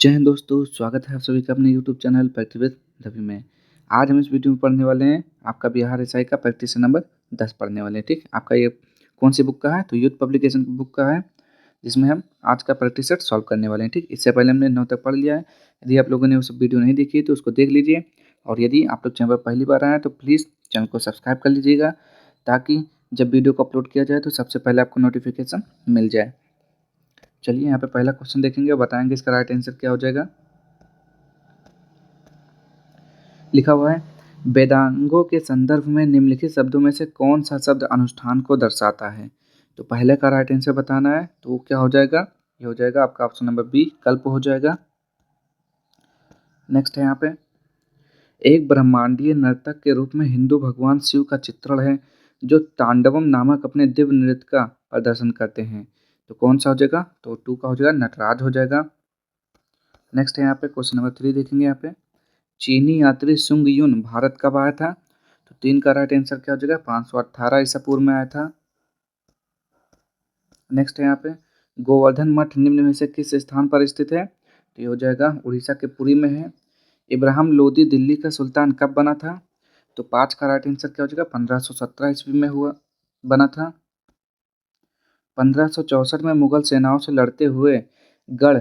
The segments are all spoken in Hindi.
जय हिंद दोस्तों, स्वागत है आप सभी का अपने YouTube channel practice with Ravi में। आज हम इस वीडियो में पढ़ने वाले हैं आपका बिहार एसआई का प्रैक्टिस नंबर 10 पढ़ने वाले हैं। ठीक, आपका ये कौन सी बुक का है? तो यूथ पब्लिकेशन बुक का है, जिसमें हम आज का प्रैक्टिस सेट सॉल्व करने वाले हैं। ठीक, इससे पहले हमने 9 तक पढ़ लिया है। यदि आप लोगों ने उस वीडियो नहीं देखी तो उसको देख लीजिए, और यदि आप लोग चैनल पर पहली बार आए हैं तो प्लीज़ चैनल को सब्सक्राइब कर लीजिएगा, ताकि जब वीडियो को अपलोड किया जाए तो सबसे पहले आपको नोटिफिकेशन मिल जाए। चलिए यहाँ पे पहला क्वेश्चन देखेंगे और बताएंगे इसका राइट आंसर क्या हो जाएगा। लिखा हुआ है, वेदांगों के संदर्भ में निम्नलिखित शब्दों में से कौन सा शब्द अनुष्ठान को दर्शाता है? तो पहले का राइट आंसर बताना है, तो वो क्या हो जाएगा? ये हो जाएगा आपका ऑप्शन नंबर बी, कल्प हो जाएगा। नेक्स्ट है यहाँ पे, एक ब्रह्मांडीय नर्तक के रूप में हिंदू भगवान शिव का चित्रण है जो तांडवम नामक अपने दिव्य नृत्य का प्रदर्शन करते हैं। तो कौन सा हो जाएगा? तो 2 का हो जाएगा, नटराज हो जाएगा। नेक्स्ट है यहाँ पे क्वेश्चन नंबर 3 देखेंगे। यहाँ पे चीनी यात्री सुंग युन भारत कब आया था? तो 3 का राइट आंसर क्या हो जाएगा? 518 ईसा पूर्व में आया था। नेक्स्ट है यहाँ पे, गोवर्धन मठ निम्न में से किस स्थान पर स्थित है? तो ये हो जाएगा उड़ीसा के पुरी में है। इब्राहिम लोदी दिल्ली का सुल्तान कब बना था? तो 5 का राइट आंसर क्या हो जाएगा? 1517 ईस्वी में हुआ बना था। 1564 में मुगल सेनाओं से लड़ते हुए गढ़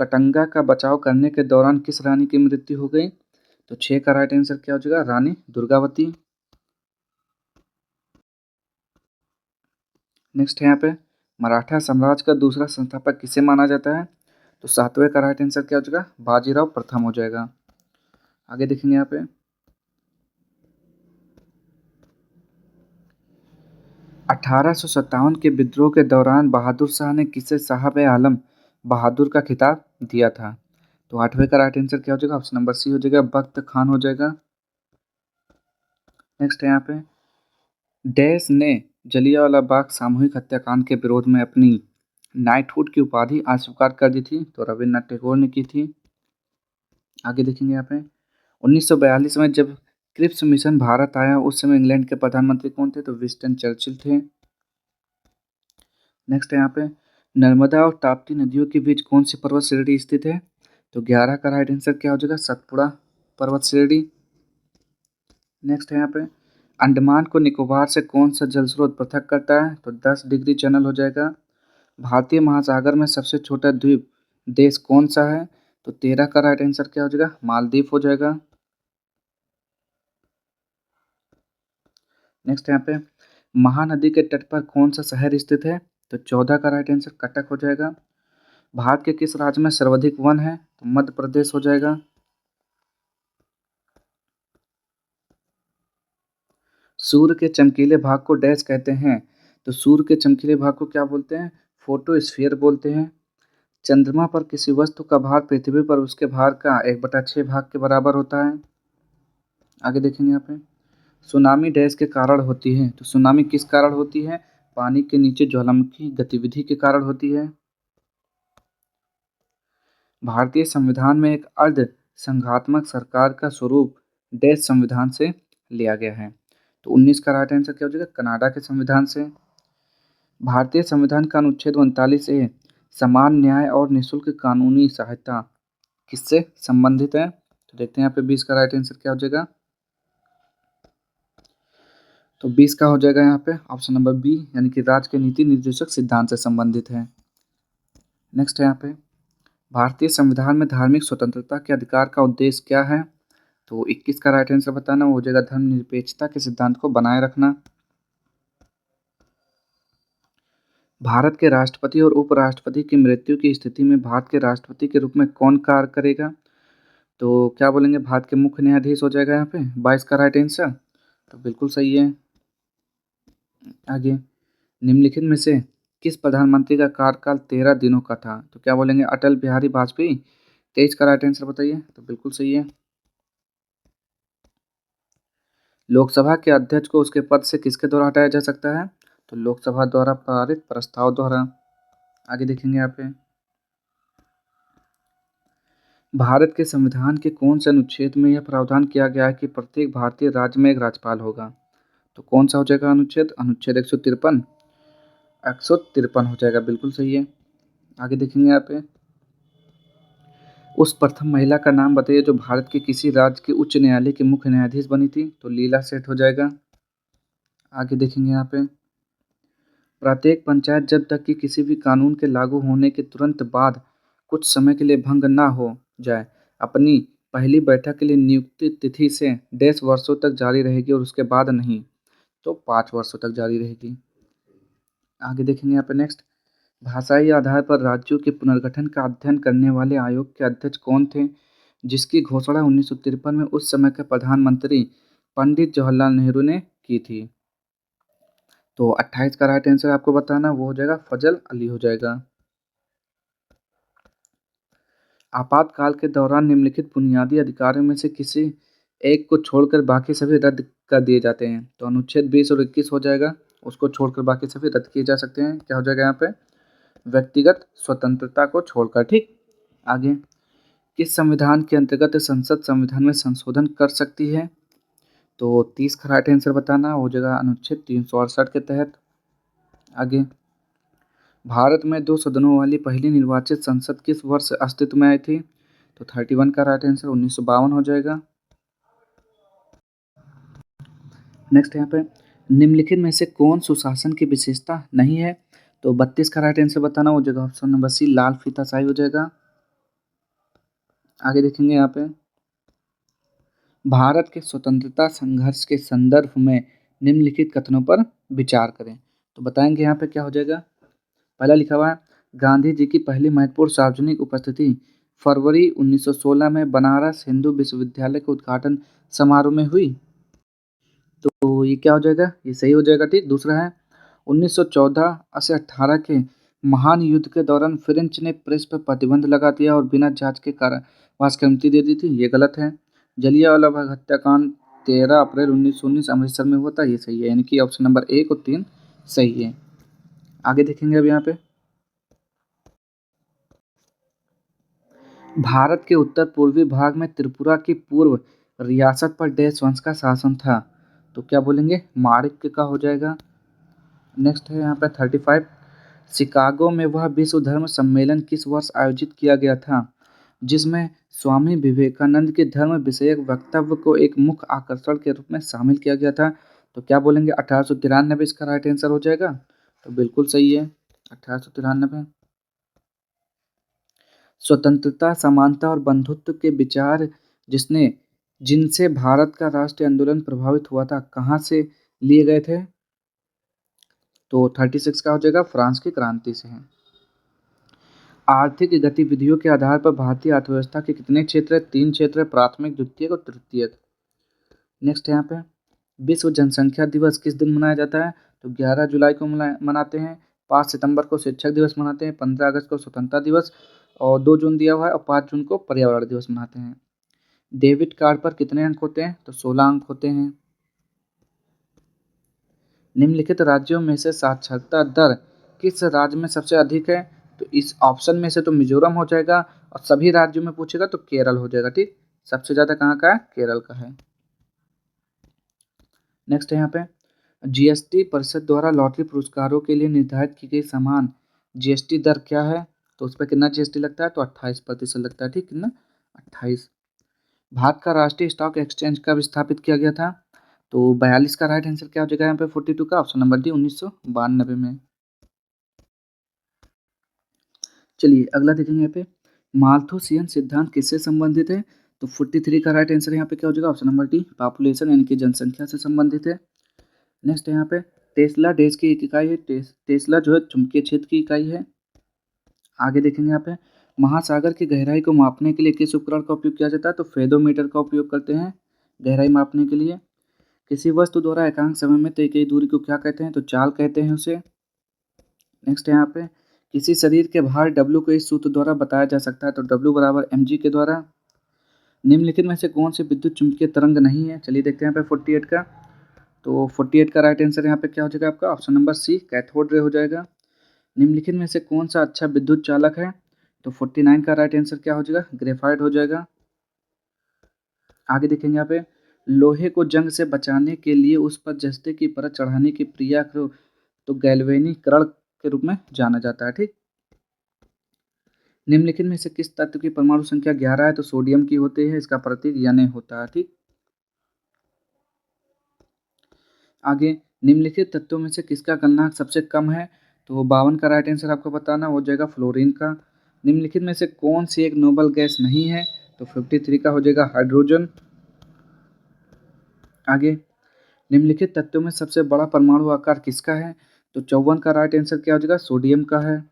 कटंगा का बचाव करने के दौरान किस रानी की मृत्यु हो गई? तो 6 का राइट आंसर क्या हो जाएगा? रानी दुर्गावती। नेक्स्ट है यहाँ पे, मराठा साम्राज्य का दूसरा संस्थापक किसे माना जाता है? तो 7वें का राइट आंसर क्या हो जाएगा? बाजीराव प्रथम हो जाएगा। आगे देखेंगे यहाँ पे, 1857 के विद्रोह के दौरान बहादुर शाह ने किसे साहब ए आलम बहादुर का खिताब दिया था? तो 8वें का राइट आंसर क्या हो जाएगा? ऑप्शन नंबर सी हो जाएगा, बख्त खान हो जाएगा। नेक्स्ट है यहाँ पे, डैश ने जलियांवाला बाग सामूहिक हत्याकांड के विरोध में अपनी नाइटहुड की उपाधि अस्वीकार कर दी थी? तो रविन्द्रनाथ टैगोर ने की थी। आगे देखेंगे यहाँ पे, 1942 में जब क्रिप्स मिशन भारत आया उस समय इंग्लैंड के प्रधानमंत्री कौन थे? तो विंस्टन चर्चिल थे। नेक्स्ट है यहाँ पे, नर्मदा और ताप्ती नदियों के बीच कौन सी पर्वत श्रेणी स्थित है? तो 11 का राइट आंसर क्या हो जाएगा? सतपुड़ा पर्वत श्रेणी। नेक्स्ट है यहाँ पे, अंडमान को निकोबार से कौन सा जल स्रोत पृथक करता है? तो 10 डिग्री चैनल हो जाएगा। भारतीय महासागर में सबसे छोटा द्वीप देश कौन सा है? तो 13 का राइट आंसर क्या हो जाएगा? मालदीव हो जाएगा। नेक्स्ट यहाँ पे, महानदी के तट पर कौन सा शहर स्थित है? तो 14 का राइट आंसर कटक हो जाएगा। भारत के किस राज्य में सर्वाधिक वन है? तो मध्य प्रदेश हो जाएगा। सूर्य के चमकीले भाग को डैश कहते हैं? तो सूर्य के चमकीले भाग को क्या बोलते हैं? फोटोस्फीयर बोलते हैं। चंद्रमा पर किसी वस्तु का भार पृथ्वी पर उसके भार का 1/6 भाग के बराबर होता है। आगे देखेंगे यहाँ पे, सुनामी डैश के कारण होती है? तो सुनामी किस कारण होती है? पानी के नीचे ज्वालामुखी गतिविधि के कारण होती है। भारतीय संविधान में एक अर्ध संघात्मक सरकार का स्वरूप डैश संविधान से लिया गया है? तो 19 का राइट आंसर क्या हो जाएगा? कनाडा के संविधान से। भारतीय संविधान का अनुच्छेद 39 ए समान न्याय और निःशुल्क कानूनी सहायता किससे संबंधित है? तो देखते हैं यहाँ पे 20 का राइट आंसर क्या हो जाएगा? तो 20 का हो जाएगा यहाँ पे ऑप्शन नंबर बी, यानी कि राज्य के नीति निर्देशक सिद्धांत से संबंधित है। नेक्स्ट है यहाँ पे, भारतीय संविधान में धार्मिक स्वतंत्रता के अधिकार का उद्देश्य क्या है? तो 21 का राइट आंसर बताना हो जाएगा धर्मनिरपेक्षता के सिद्धांत को बनाए रखना। भारत के राष्ट्रपति और उपराष्ट्रपति की मृत्यु की स्थिति में भारत के राष्ट्रपति के रूप में कौन कार्य करेगा? तो क्या बोलेंगे? भारत के मुख्य न्यायाधीश हो जाएगा यहाँ पे 22 का राइट आंसर। तो बिल्कुल सही है। आगे, निम्नलिखित में से किस प्रधानमंत्री का कार्यकाल 13 दिनों का था? तो क्या बोलेंगे? अटल बिहारी वाजपेयी। 23 का राइट आंसर बताइए। तो बिल्कुल सही है। लोकसभा के अध्यक्ष को उसके पद से किसके द्वारा हटाया जा सकता है? तो लोकसभा द्वारा पारित प्रस्ताव द्वारा। आगे देखेंगे यहाँ पे, भारत के संविधान के कौन से अनुच्छेद में यह प्रावधान किया गया है कि प्रत्येक भारतीय राज्य में एक राज्यपाल होगा? तो कौन सा हो जाएगा अनुच्छेद? अनुच्छेद 153। 153 हो जाएगा, बिल्कुल सही है। आगे देखेंगे यहाँ पे, उस प्रथम महिला का नाम बताइए जो भारत के किसी राज्य के उच्च न्यायालय की मुख्य न्यायाधीश बनी थी। तो लीला सेठ हो जाएगा। आगे देखेंगे यहाँ पे, प्रत्येक पंचायत जब तक कि किसी भी कानून के लागू होने के तुरंत बाद कुछ समय के लिए भंग न हो जाए, अपनी पहली बैठक के लिए नियुक्ति तिथि से 10 वर्षों तक जारी रहेगी और उसके बाद नहीं तो 5 वर्षों तक जारी रहेगी। आगे देखेंगे यहाँ पे नेक्स्ट, भाषाई आधार पर राज्यों के पुनर्गठन का अध्ययन करने वाले आयोग के अध्यक्ष कौन थे, जिसकी घोषणा 1953 में उस समय के प्रधानमंत्री पंडित जवाहरलाल नेहरू ने की थी। तो 28 का राइट आंसर आपको बताना वो हो जाएगा फजल अली हो जाएगा। आपातकाल के दौरान निम्नलिखित बुनियादी अधिकारों में से किसी एक को छोड़कर बाकी सभी रद्द कर दिए जाते हैं। तो अनुच्छेद 20 और 21 हो जाएगा, उसको छोड़कर बाकी सभी रद्द किए जा सकते हैं। क्या हो जाएगा यहाँ पे, व्यक्तिगत स्वतंत्रता को छोड़कर। ठीक, आगे, किस संविधान के अंतर्गत संसद संविधान में संशोधन कर सकती है। तो 30 का राइट आंसर बताना हो जाएगा अनुच्छेद 368 के तहत। आगे, भारत में 2 सदनों वाली पहली निर्वाचित संसद किस वर्ष अस्तित्व में आई थी। तो 31 का राइट आंसर 1952 हो जाएगा। नेक्स्ट यहाँ पे, निम्नलिखित में से कौन सुशासन की विशेषता नहीं है। तो 32 का राइट आंसर बताना हो जाएगा ऑप्शन नंबर सी, लाल फीताशाही हो जाएगा। आगे देखेंगे यहाँ पे, भारत के स्वतंत्रता संघर्ष के संदर्भ में निम्नलिखित कथनों पर विचार करें। तो बताएंगे यहाँ पे क्या हो जाएगा। पहला लिखा हुआ है, गांधी जी की पहली महत्वपूर्ण सार्वजनिक उपस्थिति फरवरी 1916 में बनारस हिंदू विश्वविद्यालय के उद्घाटन समारोह में हुई। तो ये क्या हो जाएगा, ये सही हो जाएगा। ठीक, दूसरा है 1914 से 18 के महान युद्ध के दौरान फ्रेंच ने प्रेस पर प्रतिबंध लगा दिया और बिना जांच के कारावास की अनुमति दे दी थी। ये गलत है। जलियांवाला बाग हत्याकांड 13 अप्रैल 1919 अमृतसर में हुआ था। ये सही है, यानी कि ऑप्शन नंबर 1 और 3 सही है। आगे देखेंगे अब यहाँ पे, भारत के उत्तर पूर्वी भाग में त्रिपुरा की पूर्व रियासत पर डैश वंश का शासन था। तो क्या बोलेंगे, माणिक्य का हो जाएगा। नेक्स्ट है यहाँ पे 35, शिकागो में वह विश्व धर्म सम्मेलन किस वर्ष आयोजित किया गया था, जिसमें स्वामी विवेकानंद के धर्म विषयक वक्तव्य को एक मुख्य आकर्षण के रूप में शामिल किया गया था। तो क्या बोलेंगे, 1893 इसका राइट आंसर हो जाएगा। तो बिल्कुल सही है, 1893। स्वतंत्रता, समानता और बंधुत्व के विचार जिसने जिनसे भारत का राष्ट्रीय आंदोलन प्रभावित हुआ था, कहाँ से लिए गए थे। तो 36 का हो जाएगा, फ्रांस की क्रांति से है। आर्थिक गतिविधियों के आधार पर भारतीय अर्थव्यवस्था के कितने क्षेत्र है। 3 क्षेत्र है, प्राथमिक, द्वितीयक और तृतीयक। नेक्स्ट यहाँ पे, विश्व जनसंख्या दिवस किस दिन मनाया जाता है। तो 11 जुलाई को मनाते हैं, 5 सितंबर को शिक्षक दिवस मनाते हैं, 15 अगस्त को स्वतंत्रता दिवस और 2 जून दिया हुआ है और 5 जून को पर्यावरण दिवस मनाते हैं। डेबिट कार्ड पर कितने अंक होते हैं। तो 16 अंक होते हैं। निम्नलिखित राज्यों में से साक्षरता दर किस राज्य में सबसे अधिक है। तो इस ऑप्शन में से तो मिजोरम हो जाएगा और सभी राज्यों में पूछेगा तो केरल हो जाएगा। ठीक, सबसे ज़्यादा कहाँ का है, केरल का है। नेक्स्ट है यहाँ पे, जीएसटी परिषद द्वारा लॉटरी पुरस्कारों के लिए निर्धारित की गई समान जीएसटी दर क्या है। तो उस पर कितना जीएसटी लगता है। तो 28% लगता है। ठीक, कितना, 28। भारत का राष्ट्रीय स्टॉक एक्सचेंज कब स्थापित किया गया था। तो 42 का राइट आंसर क्या हो जाएगा यहाँ पे, 42 का ऑप्शन नंबर डी, 1992 में। चलिए अगला देखेंगे यहाँ पे, माल्थुसियन सिद्धांत किससे संबंधित है। तो 43 का राइट आंसर यहाँ पे क्या हो जाएगा, ऑप्शन नंबर डी, पॉपुलेशन यानी कि जनसंख्या से संबंधित है। नेक्स्ट है यहाँ पे, टेस्ला देश की एक इकाई है। टेस्ला जो है चुंबकीय क्षेत्र की इकाई है। आगे देखेंगे यहाँ पे, महासागर की गहराई को मापने के लिए किस उपकरण का उपयोग किया जाता है। तो फेदोमीटर का उपयोग करते हैं गहराई मापने के लिए। किसी वस्तु द्वारा एकांक समय में तय की दूरी को क्या कहते हैं। तो चाल कहते हैं उसे। नेक्स्ट यहाँ पे, किसी शरीर के भार W को इस सूत्र द्वारा बताया जा सकता है। तो W बराबर mg के द्वारा। निम्नलिखित में से कौन सी विद्युत चुंबकीय तरंग नहीं है। चलिए देखते हैं यहाँ पे 48 का। तो 48 का राइट आंसर यहाँ पे क्या हो जाएगा आपका, ऑप्शन नंबर सी, कैथोड रे हो जाएगा। निम्नलिखित में से कौन सा अच्छा विद्युत चालक है। तो 49 का राइट आंसर क्या हो जाएगा, ग्रेफाइट हो जाएगा। आगे देखेंगे यहाँ पे, लोहे को जंग से बचाने के लिए उस पर जस्ते की परत चढ़ाने की क्रिया को तो गैल्वेनीकरण के रूप में जाना जाता है। ठीक, निम्नलिखित में से किस तत्व की परमाणु संख्या 11 है? तो सोडियम की होती है, इसका प्रतीक Na होता है। ठीक, आगे निम्नलिखित तत्वों में से किसका गलनांक सबसे कम है? तो 52 का राइट आंसर आपको बताना हो जाएगा फ्लोरीन का। निम्नलिखित में से कौन सी एक नोबल गैस नहीं है? तो 53 का हो जाएगा हाइड्रोजन। आगे निम्नलिखित तत्वों में सबसे बड़ा परमाणु आकार किसका है? तो 54 का राइट आंसर क्या हो जाएगा? सोडियम का है।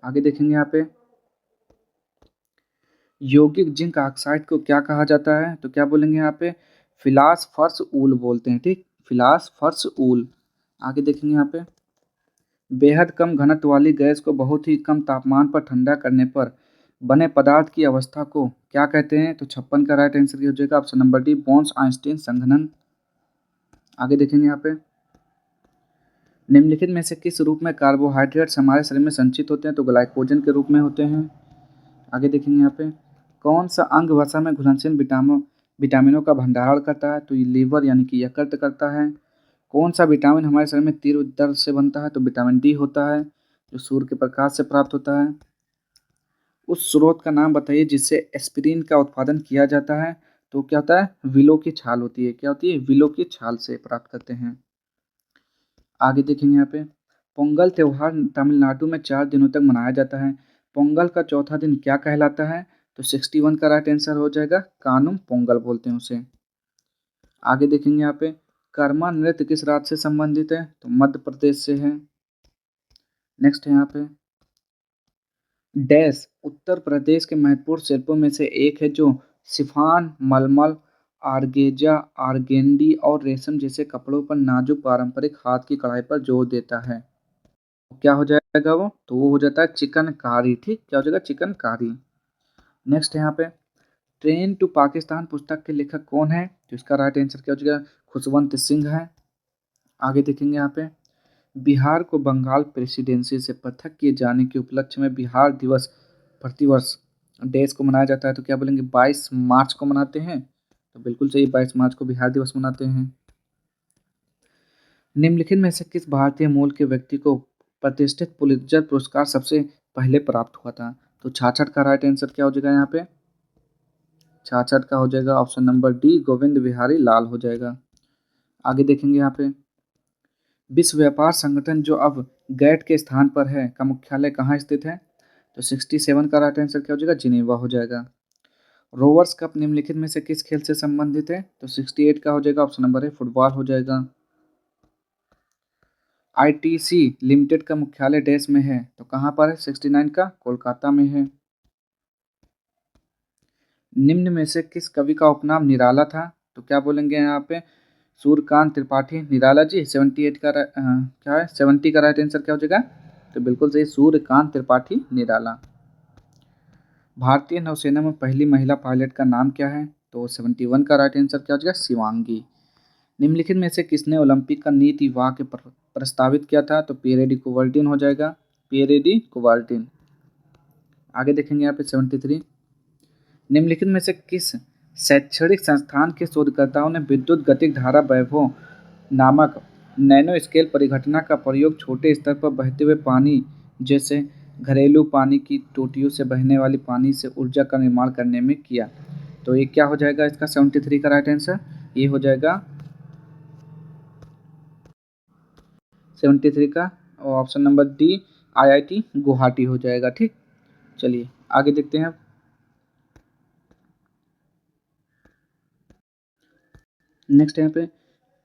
आगे देखेंगे यहाँ पे यौगिक जिंक ऑक्साइड को क्या कहा जाता है? तो क्या बोलेंगे यहाँ पे? फिलासफर्स ऊल बोलते हैं। ठीक, फिलासफर्स ऊल। आगे देखेंगे यहाँ पे बेहद कम घनत्व वाली गैस को बहुत ही कम तापमान पर ठंडा करने पर बने पदार्थ की अवस्था को क्या कहते हैं? तो 56 का राइट आंसर हो जाएगा option number D, bones Einstein संघनन। आगे देखेंगे यहाँ पे निम्नलिखित में से किस रूप में कार्बोहाइड्रेट्स हमारे शरीर में संचित होते हैं? तो ग्लाइकोजन के रूप में होते हैं। आगे देखेंगे यहाँ पे कौन सा अंग वसा में घुलनशील विटामिनों का भंडारण करता है? तो ये लीवर यानी कि यकृत करता है। कौन सा विटामिन हमारे शरीर में तीव्र दर्द से बनता है? तो विटामिन डी होता है, जो सूर्य के प्रकाश से प्राप्त होता है। उस स्रोत का नाम बताइए जिससे एस्पिरिन का उत्पादन किया जाता है? तो क्या होता है? विलो की छाल होती है। क्या होती है? विलो की छाल से प्राप्त करते हैं। आगे देखेंगे यहाँ पे पोंगल त्योहार तमिलनाडु में 4 दिनों तक मनाया जाता है। पोंगल का चौथा दिन क्या कहलाता है? तो 61 का राइट आंसर हो जाएगा कानुम पोंगल बोलते हैं उसे। आगे देखेंगे यहाँ पे कर्मा नृत्य किस राज्य से संबंधित है? तो मध्य प्रदेश से है। नेक्स्ट है यहाँ पे डैश उत्तर प्रदेश के महत्वपूर्ण शिल्पों में से एक है जो शिफॉन, मलमल, आर्गेजा, आर्गेंडी और रेशम जैसे कपड़ों पर नाजुक पारंपरिक हाथ की कढ़ाई पर जोर देता है। तो क्या हो जाएगा वो? तो वो हो जाता है चिकनकारी। ठीक, क्या हो जाएगा? चिकनकारी। नेक्स्ट है यहाँ पे ट्रेन टू पाकिस्तान पुस्तक के लेखक कौन है? तो इसका राइट आंसर क्या हो जाएगा? खुशवंत सिंह है। आगे देखेंगे यहाँ पे बिहार को बंगाल प्रेसिडेंसी से पृथक किए जाने के उपलक्ष्य में बिहार दिवस प्रतिवर्ष देश को मनाया जाता है। तो क्या बोलेंगे? 22 मार्च को मनाते हैं। तो बिल्कुल सही, 22 मार्च को बिहार दिवस मनाते हैं। निम्नलिखित में से किस भारतीय मूल के व्यक्ति को प्रतिष्ठित पुलित्जर पुरस्कार सबसे पहले प्राप्त हुआ था? तो 66 का राइट आंसर क्या हो जाएगा यहाँ पे? 66 का हो जाएगा option number D, Govind Bihari Lal हो जाएगा। आगे देखेंगे यहाँ पे विश्व व्यापार संगठन जो अब गैट के स्थान पर है का मुख्यालय कहाँ स्थित है? तो 67 का राइट आंसर क्या हो जाएगा? जिनेवा हो जाएगा। रोवर्स कप निम्नलिखित में से किस खेल से संबंधित है? तो 68 का हो जाएगा ऑप्शन नंबर है फुटबॉल हो जाएगा। आईटीसी लिमिटेड का मुख्यालय देश में है तो कहाँ पर है? 69 का कोलकाता में है। निम्न में से किस कवि का उपनाम निराला था? तो क्या बोलेंगे यहाँ पे? सूर्यकांत त्रिपाठी निराला जी। 78 का क्या है? 70 का राइट आंसर क्या हो जाएगा? तो बिल्कुल सही, सूर्यकांत त्रिपाठी निराला। भारतीय नौसेना में पहली महिला पायलट का नाम क्या है? तो 71 का राइट आंसर क्या हो जाएगा? शिवांगी। निम्नलिखित में से किसने ओलंपिक का नीति वाक्य प्रस्तावित किया था? तो पियरेडी कुबर्टिन हो जाएगा, पियरेडी कुबर्टिन। आगे देखेंगे यहाँ पे 73 निम्नलिखित में से किस शैक्षणिक संस्थान के शोधकर्ताओं ने विद्युत गतिक धारा वैभव नामक नैनो स्केल परिघटना का प्रयोग छोटे स्तर पर बहते हुए पानी जैसे घरेलू पानी की टोटियों से बहने वाली पानी से ऊर्जा का निर्माण करने में किया? तो ये क्या हो जाएगा इसका 73 का राइट आंसर? ये हो जाएगा 73 का option number D, IIT Guwahati हो जाएगा। ठीक, चलिए आगे देखते हैं। नेक्स्ट यहाँ पे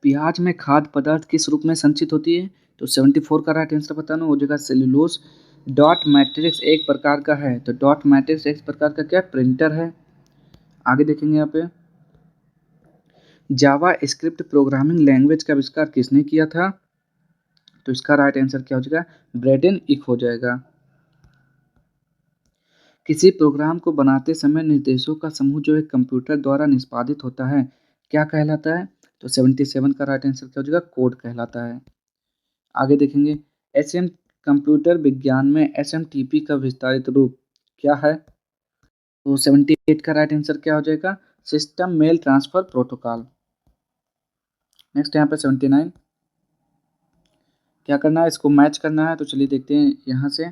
प्याज में खाद्य पदार्थ किस रूप में संचित होती है? तो 74 का राइट आंसर बताना हो जाएगा सेल्यूलोज। डॉट मैट्रिक्स एक प्रकार का है तो डॉट मैट्रिक्स एक प्रकार का क्या प्रिंटर है। आगे देखेंगे यहाँ पे जावा स्क्रिप्ट प्रोग्रामिंग लैंग्वेज का आविष्कार किसने किया था? तो इसका राइट आंसर क्या हो जाएगा? ब्रेडेन इक हो जाएगा। किसी प्रोग्राम को बनाते समय निर्देशों का समूह जो एक कंप्यूटर द्वारा निष्पादित होता है क्या कहलाता है? तो 77 का राइट आंसर क्या हो जाएगा? कोड कहलाता है। आगे देखेंगे एसएम कंप्यूटर विज्ञान में एसएमटीपी का विस्तारित रूप क्या है? तो 78 का राइट आंसर क्या हो जाएगा? System mail transfer protocol. Next यहाँ पे 79 क्या करना है? इसको मैच करना है तो चलिए देखते हैं यहाँ से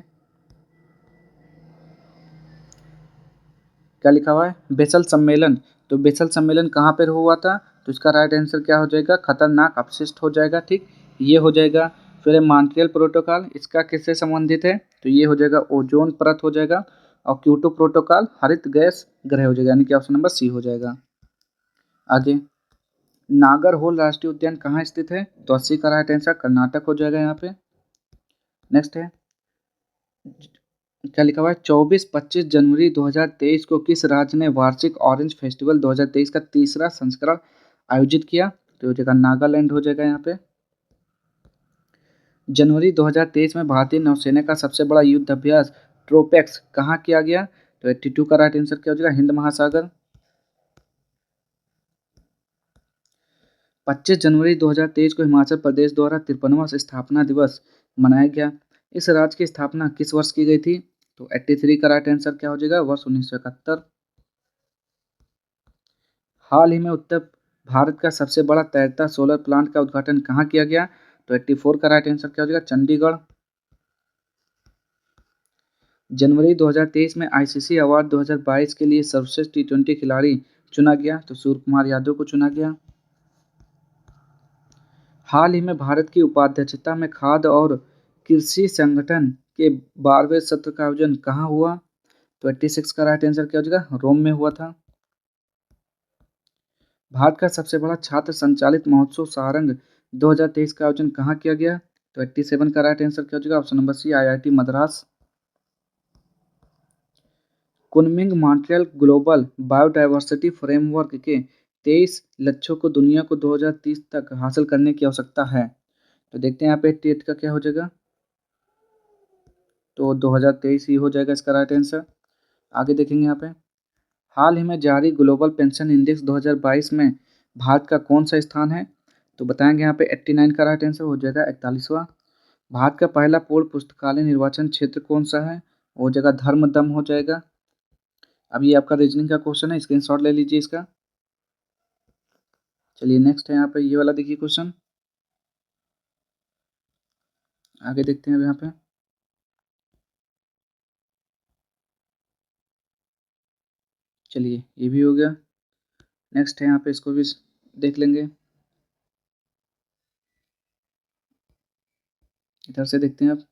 क्या लिखा हुआ है, बेसल सम्मेलन। तो बेसल सम्मेलन कहाँ पर हुआ था, तो इसका राइट आंसर क्या हो जाएगा, खतरनाक अपशिष्ट हो जाएगा, ठीक, ये हो जाएगा। फिर है मॉन्ट्रियल प्रोटोकॉल, इसका किससे संबंधित है, तो ये हो जाएगा ओजोन परत हो जाएगा। और क्योटो प्रोटोकॉल हरित गैस ग्रह हो जाएगा, यानी कि ऑप्शन नंबर सी हो जाएगा। आगे, नागरहोल राष्ट्रीय उद्यान कहाँ स्थित है, तो 80 का राइट आंसर कर्नाटक हो जाएगा यहाँ पे। नेक्स्ट है, क्या लिखा हुआ है, 24-25 जनवरी 2023 को किस राज्य ने वार्षिक ऑरेंज फेस्टिवल 2023 का तीसरा संस्करण आयोजित किया, तो हो जाएगा नागालैंड हो जाएगा यहाँ पे। जनवरी 2023 में भारतीय नौसेना का सबसे बड़ा युद्ध अभ्यास ट्रोपेक्स कहाँ किया गया, तो 82 का राइट आंसर क्या हो जाएगा, हिंद महासागर। 25 जनवरी 2023 को हिमाचल प्रदेश द्वारा 53वां स्थापना दिवस मनाया गया। इस राज्य की स्थापना किस वर्ष की गई थी, तो 83 का राइट आंसर क्या हो जाएगा, वर्ष 1971। हाल ही में उत्तर भारत का सबसे बड़ा तैरता सोलर प्लांट का उद्घाटन कहाँ किया गया, तो 84 का राइट आंसर क्या हो जाएगा, चंडीगढ़। जनवरी 2023 में आईसीसी अवार्ड 2022 के लिए सर्वश्रेष्ठ टी20 खिलाड़ी चुना गया, तो सूर्य कुमार यादव को चुना गया। हाल ही में भारत की उपाध्यक्षता में खाद्य और कृषि संगठन के 12वें सत्र का आयोजन कहाँ हुआ, तो 86 का राइट आंसर क्या हो जाएगा, रोम में हुआ था। भारत का सबसे बड़ा छात्र संचालित महोत्सव सारंग 2023 का आयोजन कहाँ किया गया, तो 87 का राइट आंसर क्या हो जाएगा, option number C IIT Madras. Kunming Montreal global biodiversity framework के 23 लक्ष्यों को दुनिया को 2030 तक हासिल करने की आवश्यकता है, तो देखते हैं यहाँ पे टेट का क्या हो जाएगा, तो 2023 ही हो जाएगा इसका राइट आंसर। आगे देखेंगे यहाँ पे, हाल ही में जारी ग्लोबल पेंशन इंडेक्स 2022 में भारत का कौन सा स्थान है, तो बताएंगे यहाँ पे 89 का राइट आंसर हो जाएगा 41वां। भारत का पहला पूर्ण पुस्तकालय निर्वाचन क्षेत्र कौन सा है, वो जगह धर्मदम हो जाएगा। अब ये आपका रीजनिंग का क्वेश्चन है, स्क्रीनशॉट ले लीजिए इसका। चलिए नेक्स्ट है यहाँ पे ये वाला देखिए क्वेश्चन, आगे देखते हैं अब यहाँ पे। चलिए ये भी हो गया। नेक्स्ट है यहाँ पे, इसको भी देख लेंगे। इधर से देखते हैं अब,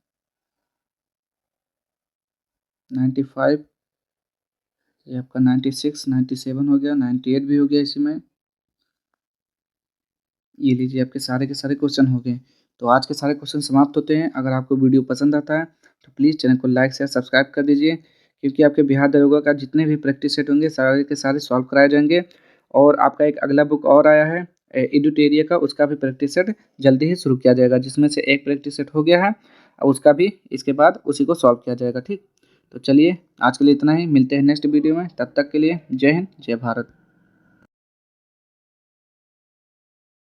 95, ये आपका 96, 97 हो गया, 98 भी हो गया इसी में। ये लीजिए आपके सारे के सारे क्वेश्चन हो गए। तो आज के सारे क्वेश्चन समाप्त होते हैं। अगर आपको वीडियो पसंद आता है तो प्लीज़ चैनल को लाइक शेयर सब्सक्राइब कर दीजिए, क्योंकि आपके बिहार दरोगा का जितने भी प्रैक्टिस सेट होंगे सारे के सारे सॉल्व कराए जाएंगे। और आपका एक अगला बुक और आया है एडुटेरिया का, उसका भी प्रैक्टिस सेट जल्दी ही शुरू किया जाएगा, जिसमें से एक प्रैक्टिस सेट हो गया है और उसका भी इसके बाद उसी को सॉल्व किया जाएगा, ठीक। तो चलिए आज के लिए इतना ही, मिलते हैं नेक्स्ट वीडियो में, तब तक के लिए जय हिंद जय भारत।